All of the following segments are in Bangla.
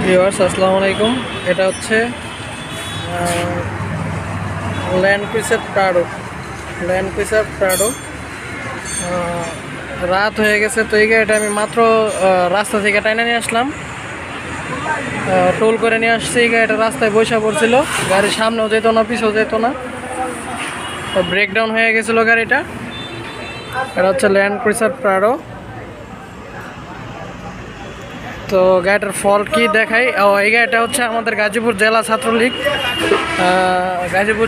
ভিউয়ার্স আসসালামু আলাইকুম। এটা হচ্ছে ল্যান্ড ক্রুজার প্রাডো। রাত হয়ে গেছে, তো এই গাড়িটা আমি মাত্র রাস্তা থেকে টাইনা নিয়ে আসলাম, টোল করে নিয়ে আসছি। এই গাড়িটা রাস্তায় বসে পড়ছিল, গাড়ির সামনেও যেত না, পিছেও যেত না, তো ব্রেকডাউন হয়ে গেছিলো গাড়িটা। এটা হচ্ছে ল্যান্ড ক্রুজার প্রাডো। তো গাড়িটার ফল্ট কি দেখাই। এই গাড়িটা হচ্ছে আমাদের গাজীপুর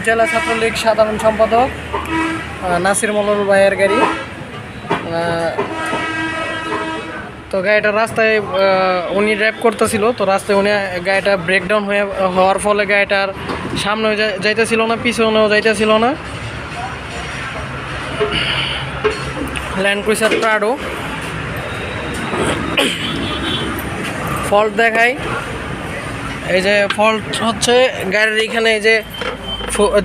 জেলা ছাত্রলীগ সাধারণ সম্পাদক নাসির মল্লুল ভাইয়ের গাড়ি। তো গাড়িটা রাস্তায় উনি ড্রাইভ করতেছিল, তো রাস্তায় উনি গাড়িটা ব্রেকডাউন হওয়ার ফলে গাড়িটার সামনেও যাইতেছিল না, পিছনেও যাইতেছিল না। ল্যান্ড ক্রুজার প্রাডো ফল্ট দেখাই। এই যে ফল্ট হচ্ছে গাড়ির এইখানে এই যে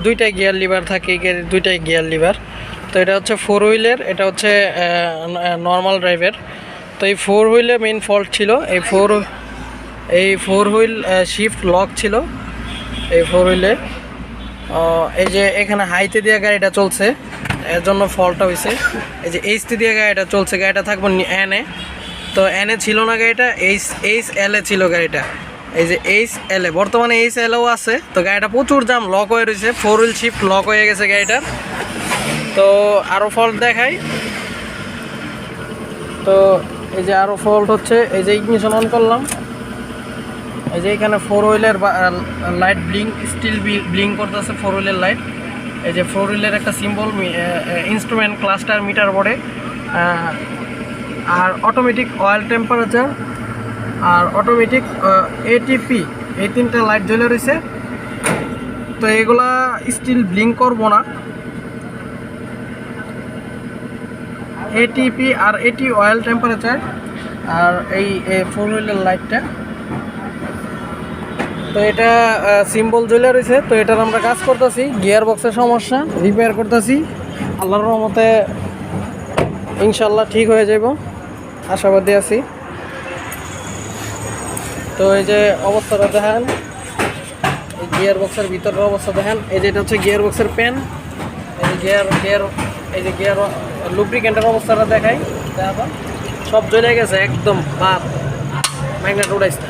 দুইটা গিয়ার লিভার থাকে, এই গাড়ির দুইটাই গিয়ার লিভার। তো এটা হচ্ছে 4 হুইলের, এটা হচ্ছে নর্মাল ড্রাইভের। তো এই 4 হুইলে মেইন ফল্ট ছিল। এই ফোর হুইল শিফট লক ছিল এই 4 হুইলে। এই যে এখানে হাইতে দিয়ে গাড়িটা চলছে, এর জন্য ফল্টটা হয়েছে। এই যে এইচতে দিয়ে গাড়িটা চলছে, গাড়িটা থাকবো এনে, তো এনে ছিল না গাড়িটা, এইচ এল এ ছিল গাড়িটা। এই যে এইচ এল এ, বর্তমানে এইচ এলও আছে। তো গাড়িটা প্রচুর জাম, লক হয়ে রয়েছে, 4 হুইল শিফট লক হয়ে গেছে গাড়িটার। তো আরও ফল্ট দেখাই। তো এই যে আরও ফল্ট হচ্ছে, এই যে ইগনিশন অন করলাম, এই যে এখানে 4 হুইলের লাইট স্টিল ব্লিঙ্ক করতেছে 4 হুইলের লাইট। এই যে 4 হুইলের একটা সিম্বল ইনস্ট্রুমেন্ট ক্লাস্টার মিটার বোর্ডে, আর অটোমেটিক অয়েল টেম্পারেচার আর অটোমেটিক এটিপি, এই তিনটা লাইট জ্বলে রয়েছে। তো এগুলা স্টিল ব্লিঙ্ক করবো না, এটিপি আর এটি অয়েল টেম্পারেচার আর এই 4 হুইলের লাইটটা। তো এটা সিম্বল জ্বলে রয়েছে। তো এটার আমরা কাজ করতেছি, গিয়ার বক্সের সমস্যা রিপেয়ার করতেছি। আল্লাহর রহমতে ইনশাল্লাহ ঠিক হয়ে যাব, আশাবাদী আছি। তো এই যে অবস্থাটা দেখেন, এই গিয়ার বক্সের ভিতরের অবস্থা দেখেন। এই যে এটা হচ্ছে গিয়ার বক্সের পেন, এই যে গিয়ার লুব্রিকেন্টের অবস্থাটা দেখাই। সব জ্বলে গেছে, একদম বাদ, ম্যাগনেট উড়াইছে,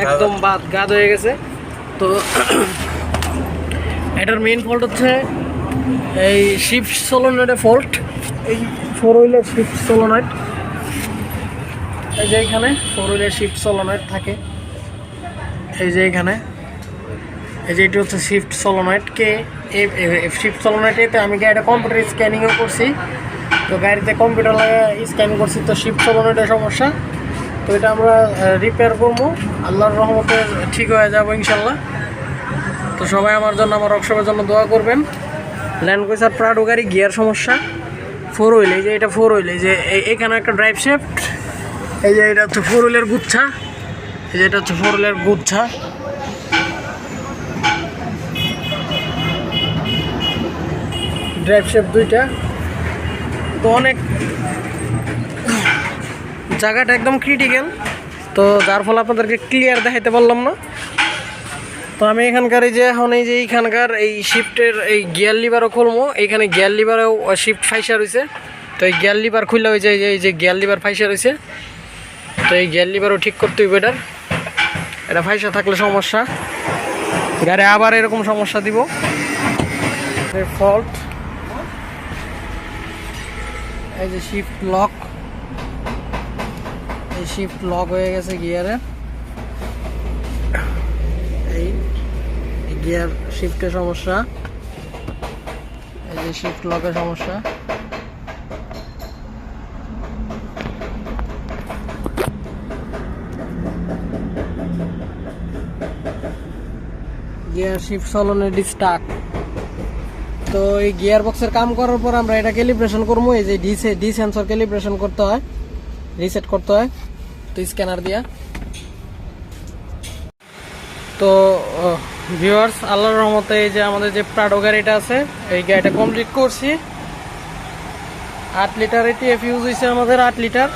একদম বাদ গাদ হয়ে গেছে। তো এটার মেইন ফল্ট হচ্ছে এই শিফট সোলোনয়েডের ফল্ট, এই 4 হুইলের শিফট সোলোনয়েড। এই যে এখানে 4 হুইলের শিফট সোলোনয়েড থাকে, এই যে এখানে, এই যে এটি হচ্ছে শিফট সোলোনয়েডকে। এই শিফট সোলোনয়েডে আমি গাড়িটা কম্পিউটার স্ক্যানিংও করছি, তো গাড়িতে কম্পিউটার লাগিয়ে স্ক্যানিং করছি, তো শিফট সোলোনয়েডের সমস্যা। তো এটা আমরা রিপেয়ার করবো, আল্লাহর রহমতে ঠিক হয়ে যাবো ইনশাল্লাহ। তো সবাই আমার জন্য, আমার ওয়ার্কশপের জন্য দোয়া করবেন। ল্যান্ড ক্রুজার প্রাডো গাড়ি, গিয়ার সমস্যা, 4 হুইল। এই যে এটা 4 হুইল, এই যে এখানে একটা ড্রাইভ শেফট, এই যে এটা হচ্ছে 4 হুইলের গুচ্ছা, এই যে এটা হচ্ছে 4 হুইলের গুচ্ছা, ড্রাইভ শেফট দুইটা। তো অনেক জায়গাটা একদম ক্রিটিক্যাল, তো যার ফলে আপনাদেরকে ক্লিয়ার দেখাইতে পারলাম না। তো আমি এখানকার এই যে এখন এই যে এইখানকার এই শিফটের এই গিয়ার লিভারও খুলবো, এইখানে গিয়ার লিভারেও শিফট ফাইসা রয়েছে। তো এই গিয়ার লিভার খুললে হয়ে যায়, এই যে গিয়ার লিভার ফাইসা রয়েছে, তো এই গিয়ার লিভারও ঠিক করতে হইবে। এটা ফাইসা থাকলে সমস্যা, গাড়ি আবার এরকম সমস্যা দিব। ফল্ট, এই যে শিফট লক, এই শিফট লক হয়ে গেছে গিয়ারে, এই গিয়ার শিফটের সমস্যা, এই যে শিফট লকের সমস্যা। Gear shift solenoid stuck. তো এই গিয়ার বক্সের কাম করার পর আমরা এটা ক্যালিব্রেশন করবো। এই যে ডি সেন্সর ক্যালিব্রেশন করতে হয়, রিসেট করতে হয়, তো স্ক্যানার দিয়া। তো ভিউয়ার্স আল্লাহর রহমতে এই যে আমাদের যে প্রাডো গাড়িটা আছে, এই গাড়িটা কমপ্লিট করছি। 8 লিটার এটিএফ ইউজ হয়েছে আমাদের, 8 লিটার।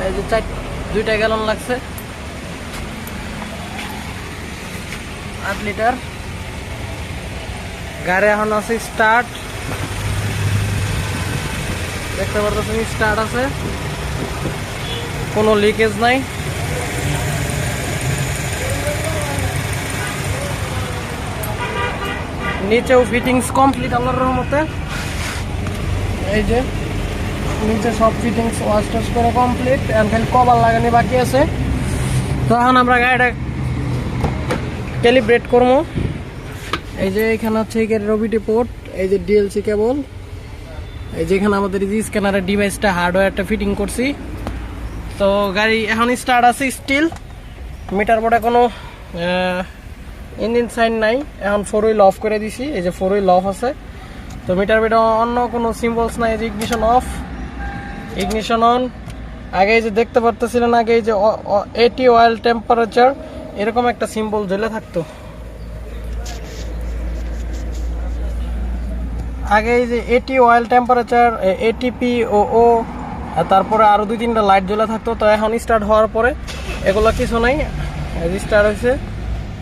এই যে 2টা গ্যালন লাগছে, 8 লিটার। গাড়ি এখন আছে স্টার্ট, দেখতে পারতেছেন স্টার্ট আছে, কোনো লিকেজ নাই। নিচেও ফিটিংস কমপ্লিট আল্লাহর রহমতে। এই যে নিচে সব ফিটিংস ওয়াশ টাশ করে কমপ্লিট, এখন খালি কভার লাগানি বাকি আছে। তো এখন আমরা গাড়িটা ক্যালিব্রেট করবো। এই যে এখানে হচ্ছে এই গাড়ির ওবিটি পোর্ট, এই যে ডিএলসি কেবল, এই যে এখানে আমাদের এই স্ক্যানারের ডিভাইসটা হার্ডওয়্যারটা ফিটিং করছি। তো গাড়ি এখন স্টার্ট আছে স্টিল, মিটার বোর্ডে কোনো ইঞ্জিন সাইন নাই। এখন 4 হুইল অফ করে দিছি, এই যে 4 হুইল অফ আছে। তো মিটার বোর্ডে অন্য কোনো সিম্বলস নাই। এই যে ইগনিশন অফ, ইগনিশন অন। আগে এই যে দেখতে পারতেছিলেন, আগে এই যে 80 অয়েল টেম্পারেচার এরকম একটা সিম্বল জ্বলে থাকতো। আগে এই যে 80 অয়েল টেম্পারেচার, এটিপি ও তারপরে আরও 2-3টা লাইট জ্বলে থাকতো। তো এখন স্টার্ট হওয়ার পরে এগুলো কিছু নাই, স্টার্ট হয়েছে,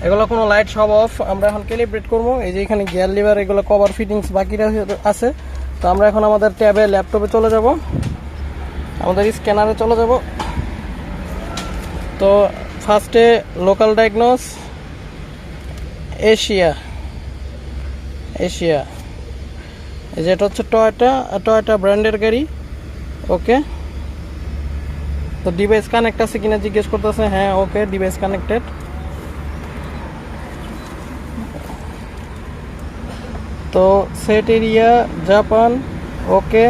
এগুলো কোনো লাইট সব অফ। আমরা এখন ক্যালিব্রেট করবো। এই যে এখানে গিয়ার লিভার এগুলো কভার ফিটিংস বাকি আছে। তো আমরা এখন আমাদের ট্যাবে ল্যাপটপে চলে যাব, আমাদের স্ক্যানারে চলে যাব। তো ফার্স্টে লোকাল ডায়াগনোস এশিয়া, যেটা হচ্ছে টয়োটা ব্র্যান্ডের গাড়ি। ওকে, তো ডিভাইস কানেক্ট আছে কিনা জিজ্ঞেস করতেছে। হ্যাঁ, ওকে, ডিভাইস কানেক্টেড। তো সেট এরিয়া জাপান, ওকে।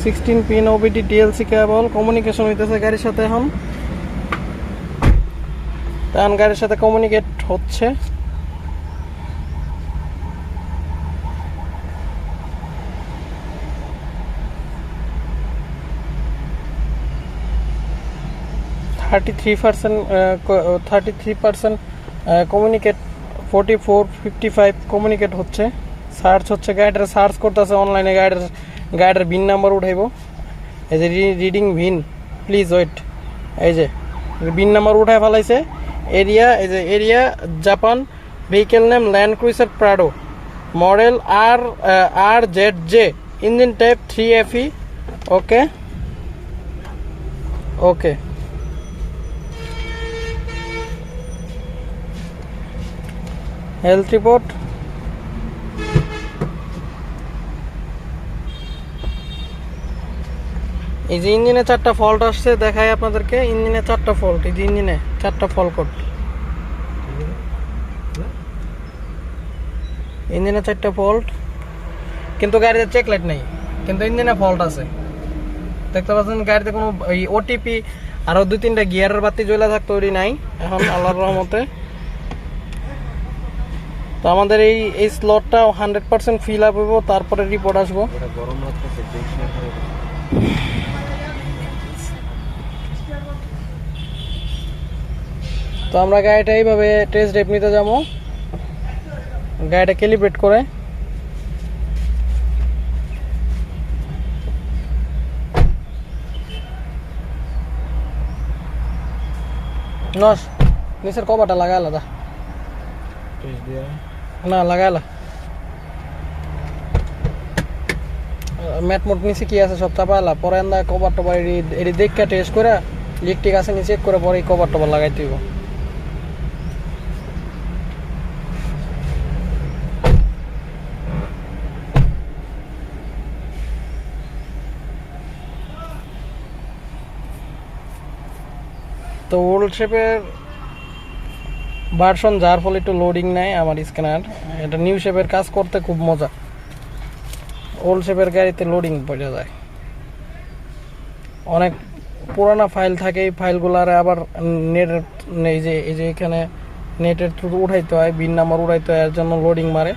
16 পিন ওবিডি ডিএলসি কেবল, কমিউনিকেশন হইতেছে গাড়ির সাথে। এখন গাড়ির সাথে কমিউনিকেট হচ্ছে। Thirty three percent communicate, 44-55 communicate হচ্ছে। সার্চ হচ্ছে, গাড়িটার সার্চ করতেছে অনলাইনে, গাড়িটার ভিন নাম্বার উঠাইব। এই যে রিডিং ভিন, প্লিজ ওয়েট। এই যে ভিন নাম্বার উঠায় ফেলাইছে। এরিয়া, এই যে area Japan, vehicle name land cruiser Prado, model RZJ, engine type 3FE। ওকে, ওকে। হেলথ রিপোর্ট, এই যে ইঞ্জিনে 4টা ফল্ট আসছে, দেখাই আপনাদেরকে। ইঞ্জিনে 4টা ফল্ট, এই যে ইঞ্জিনে 4টা ফল্ট কোড, ইঞ্জিনে 4টা ফল্ট। কিন্তু গাড়িতে চেক লাইট নেই, কিন্তু ইঞ্জিনে ফল্ট আছে। দেখতে পাচ্ছেন গাড়িতে কোনো ওটিপি আরও 2-3টা গিয়ারের বাতি জ্বলে থাকতো, ওই নাই এখন আল্লাহর রহমতে। তো আমাদের এই স্লটটা 100% ফিল আপ হইব, তারপরে রিপোর্ট আসবো। তো আমরা গাড়িটা এইভাবে টেস্ট ড্রাইভ নিতে যাবো, গাড়িটা ক্যালিব্রেট করে। নিচের কভারটা লাগাই আলাদা, না লাগাই আলা। ম্যাট মোট নিচে কি আছে সব চাপা আলা, পরে কভার টভার এটি দেখে টেস্ট করে লিক টিক আছে নিচে চেক করে পরে কভার টভার লাগাই দিব। তো ওল্ড শেপের ভার্সন, যার ফলে একটু লোডিং নেয় আমার স্ক্যানার। এটা নিউ শেপের কাজ করতে খুব মজা, ওল্ড শেপের গাড়িতে লোডিং পড়ে যায়। অনেক পুরানা ফাইল থাকে, এই ফাইলগুলার আবার নেটের, এই যে এখানে নেটের থ্রু উঠাইতে হয়, বিন নাম্বার উঠাইতে হয়, এর জন্য লোডিং মারে।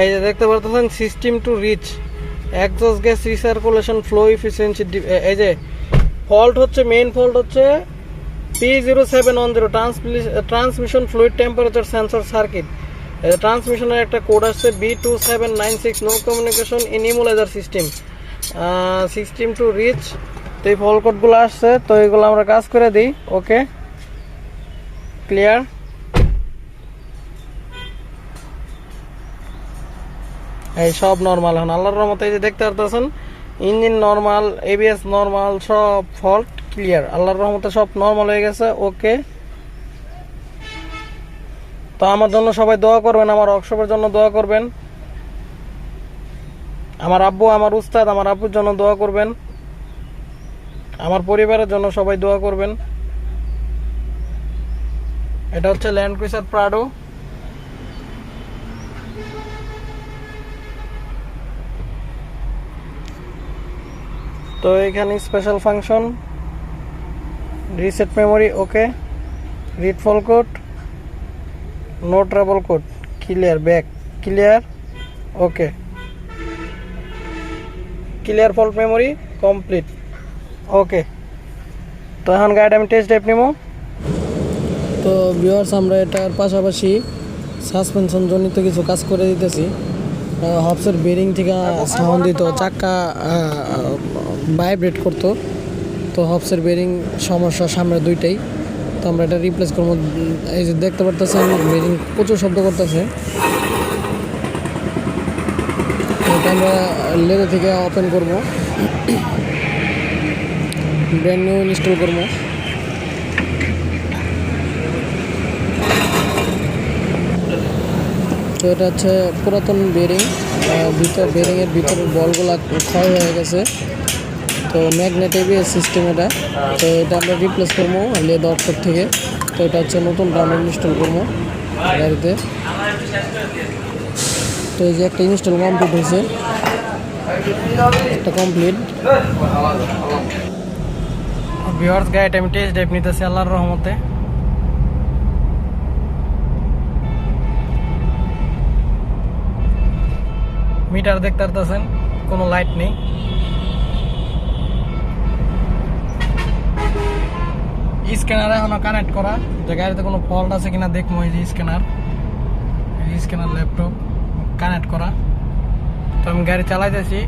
এই যে দেখতে পারতেছেন system too rich exhaust gas recirculation flow efficiency. এই যে ফল্ট হচ্ছে, মেইন ফল্ট হচ্ছে P0710 transmission fluid temperature sensor circuit. ট্রান্সমিশনের একটা কোড আসছে B2796 no communication in immobiliser system, system too rich. তো এই ফল্ট কোডগুলো আসছে, তো এইগুলো আমরা কাজ করে দিই। ওকে, ক্লিয়ার। এই সব নর্মাল এখন আল্লাহর রহমতে। এই যে দেখতে পারতেছেন ইঞ্জিন নর্মাল, এবিএস নর্মাল, সব ফল্ট ক্লিয়ার আল্লাহর রহমতে, সব নর্মাল হয়ে গেছে। ওকে, তো আমার জন্য সবাই দোয়া করবেন, আমার ওয়ার্কশপের জন্য দোয়া করবেন, আমার আব্বু, আমার উস্তাদ, আমার আব্বুর জন্য দোয়া করবেন, আমার পরিবারের জন্য সবাই দোয়া করবেন। এটা হচ্ছে ল্যান্ড ক্রুজার প্রাডো। তো এখানে special function, reset memory, okay, read fault code, no trouble code, clear, back clear, okay, clear fault memory complete. Okay, তো এখন গাড়িটা আমি টেস্ট ড্রাইভ নেব। তো ভিউয়ার্স, আমরা এটার পাশাপাশি সাসপেনশন জনিত কিছু কাজ করে দিতেছি। হবসের বেরিং থেকে সাউন্ড দিত, চাক্কা ভাইব্রেট করতো, তো হবসের বেরিং সমস্যা সামনে দুইটাই। তো আমরা এটা রিপ্লেস করবো। এই যে দেখতে পারতেছেন বেরিং প্রচুর শব্দ করতেছে, এটা আমরা লেদা থেকে ওপেন করবো, ব্র্যান্ড নিউ ইনস্টল করবো। তো এটা হচ্ছে পুরাতন বেরিং, বেরিংয়ের ভিতরের বলগুলো ক্ষয় হয়ে গেছে, তো ম্যাগনেট এবিএস সিস্টেম এটা। তো এটা আমরা রিপ্লেস করবো লেদ ওয়ার্কশপ থেকে। তো এটা হচ্ছে নতুন আমরা ইনস্টল করবো গাড়িতে। তো এই যে একটা ইনস্টল কমপ্লিট হয়েছে, একটা কমপ্লিট। ভিউয়ার্স, গাড়িটা আমি টেস্ট ড্রাইভ নিতেছি আল্লাহর রহমতে। মিটার দেখতে পারতেছেন, কোনো লাইট নেই। স্ক্যানার এখনো কানেক্ট করা, যে গাড়িতে কোনো ফল্ট আছে কিনা দেখবো। এই যে স্ক্যানার ল্যাপটপ কানেক্ট করা। তো আমি গাড়ি চালাইতেছি।